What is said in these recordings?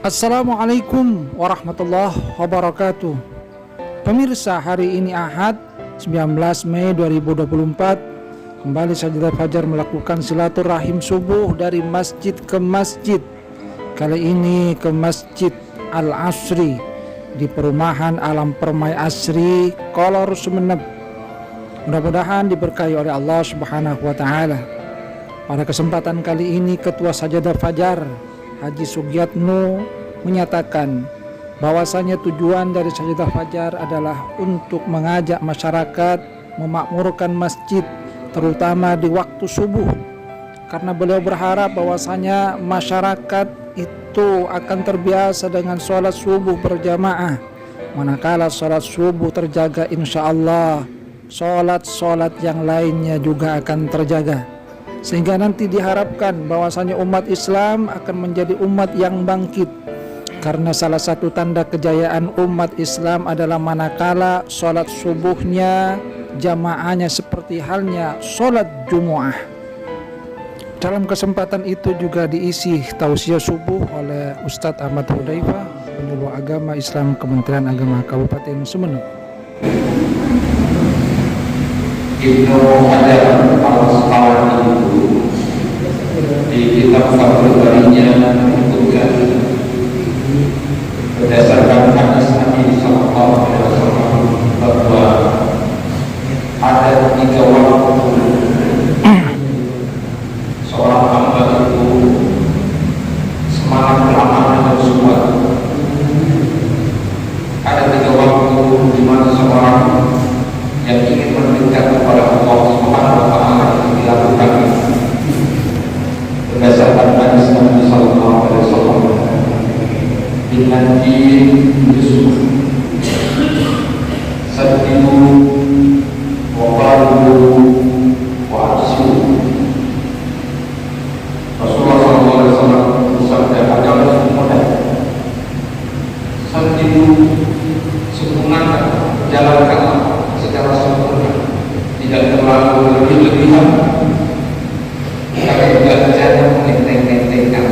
Assalamualaikum warahmatullahi wabarakatuh. Pemirsa, hari ini Ahad 19 Mei 2024, kembali Sajadah Fajar melakukan silaturahim subuh dari masjid ke masjid. Kali ini ke Masjid Al-Asri di perumahan Alam Permai Asri, Kolor, Sumeneb. Mudah-mudahan diberkahi oleh Allah Subhanahu wa Ta'ala. Pada kesempatan kali ini Ketua Sajadah Fajar Haji Sugiyatno menyatakan bahwasanya tujuan dari Sajadah Fajar adalah untuk mengajak masyarakat memakmurkan masjid, terutama di waktu subuh, karena beliau berharap bahwasanya masyarakat itu akan terbiasa dengan sholat subuh berjamaah. Manakala sholat subuh terjaga, insya Allah sholat yang lainnya juga akan terjaga, sehingga nanti diharapkan bahwasanya umat Islam akan menjadi umat yang bangkit. Karena salah satu tanda kejayaan umat Islam adalah manakala sholat subuhnya jamaahnya seperti halnya sholat Jumu'ah. Dalam kesempatan itu juga diisi tausiah subuh oleh Ustadz Ahmad Hudzaifah, Penyuluh Agama Islam Kementerian Agama Kabupaten Sumeneb. Ibnu Hajar al-Asqalani itu di kitab Fathul Barinya menyebutkan berdasarkan hadis Nabi sallallahu alaihi wasallam bahwa ada 3 waktu seorang hamba itu semangat beramal dan bersuat. Ada 3 waktu di mana seorang yang ingin mendekat kepada Allah Subhanahu wa Ta'ala yang dilakukan berdasarkan hadis Nabi sallallahu alaihi wasallam dengan Yusuf sadidu wa qalu wa asu. Rasulullah sallallahu alaihi wasallam bersabda, adalah mudah sadidu, sempurnakan, jalankanlah secara sempurna, tidak terlalu lebih-lebihan, tapi juga jangan menteng-mentengkan,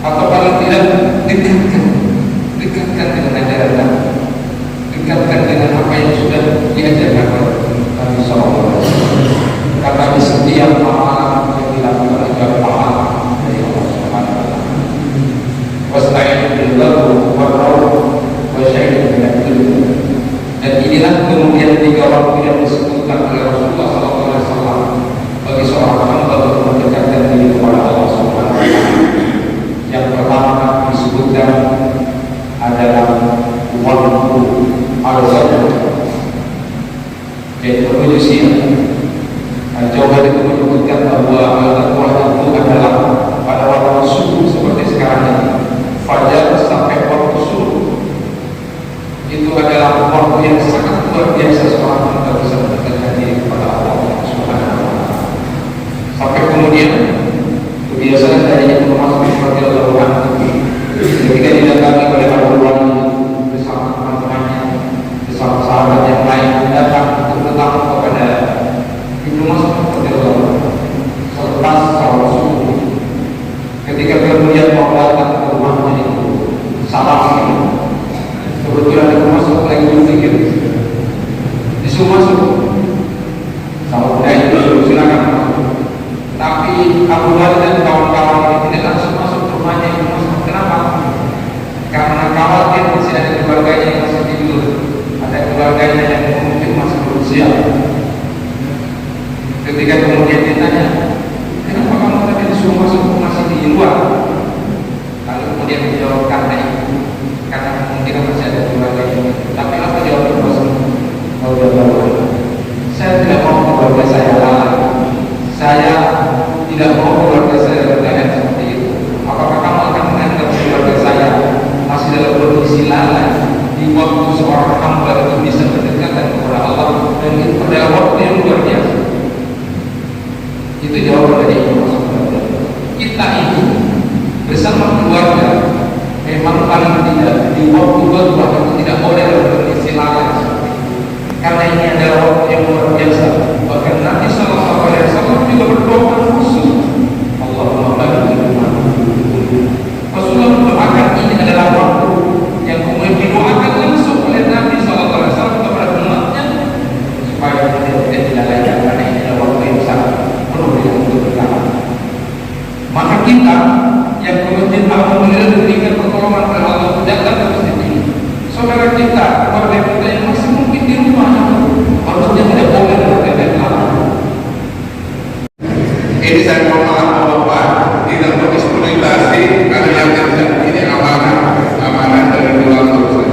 atau paling tidak dekatkan dengan ajaran Nabi, dekatkan dengan apa yang sudah diajarkan oleh Nabi SAW. Karena di setiap amalan yang dilakukan adalah pahala dari Allah Subhanahu wa Ta'ala. Wasta'inu billahi warrauh wa syai'in minal ilmi. Dan inilah kemudian 3 waktu yang disebutkan oleh Rasulullah SAW bagi seorang hamba untuk mendekatkan diri kepada Allah Subhanahu wa Ta'ala. Yang pertama disebutkan adalah waktu al-fajr, yaitu menuju siang. Jauh dari itu menyebutkan bahwa al-fajr itu adalah pada waktu subuh seperti sekarang ini, fajar sampai waktu subuh. Itu adalah waktu yang sangat luar biasa seorang hamba bisa mendekatkan diri kepada Allah Subhanahu wa Ta'ala. Sampai kemudian kebiasaan dari Ibnu Mas'ud radhiyallahu anhu ketika didatangi oleh orang bersama teman-temannya, bersama sahabat yang lain, datang untuk bertamu kepada Ibnu Mas'ud radhiyallahu anhu selepas salat subuh. Ketika kemudian mau datang ke rumahnya itu, salam, kebetulan Ibnu Mas'ud lagi berzikir, disuruh masuk. Kalau udah itu silakan masuk. Tapi Abu Bakar dan kawan-kawan ini tidak langsung masuk ke rumahnya Ibnu Mas'ud. Kenapa? Karena khawatir masih ada keluarganya yang masih tidur, ada keluarganya yang mungkin masih belum siap. Ketika kemudian ditanya, kenapa kamu tadi disuruh masuk masih di luar? Lalu kemudian dijawab, karena kemungkinan masih ada keluarganya. Tapi apa jawab Ibnu Mas'ud? Saya tidak mau keluarga saya lalai. Saya tidak mau keluarga saya berkaitan seperti itu. Apakah kamu akan menganggap keluarga saya masih dalam kondisi lalai di waktu seorang hamba itu bisa mendekatkan kepada Allah, dan itu pada waktu yang luar biasa? Itu jawaban dari Ibnu Mas'ud. Kita ini bersama keluarga memang paling tidak di waktu berbuah itu tidak boleh dalam kondisi lalai, karena ini adalah waktu yang luar biasa. Bahkan Nabi Sallallahu Alaihi Wasallam juga berdoa khusus, Allahumma barik lana yang ke masjid alhamdulillah diberikan pertolongan oleh Allah, datang ke masjid ini. Saudara kita, keluarga kita yang masih mungkin di rumah, harusnya tidak boleh bertanya lalu. Ini saya mohon maaf Bapak, tidak bereksploitasi karena yang ini amanah dari Tuhan saya.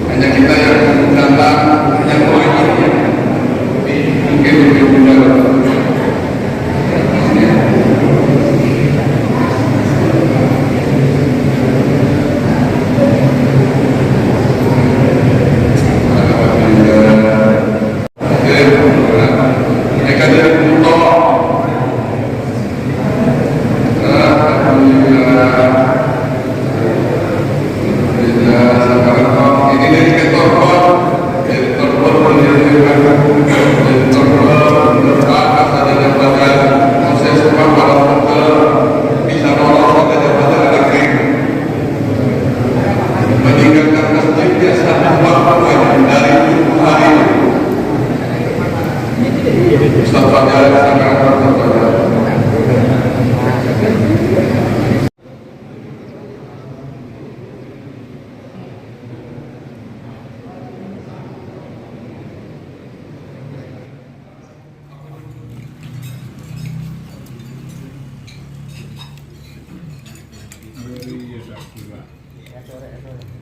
Hanya kita yang datang hanya wajib ya. Mungkin lebih mudah. Mereka tidak butuh. Ini dari kantor bisa nolong ke jabatan negeri meninggalkan masjid biasa waktu dari 7 hari. Ustaz Fajar sangat Ya, sore.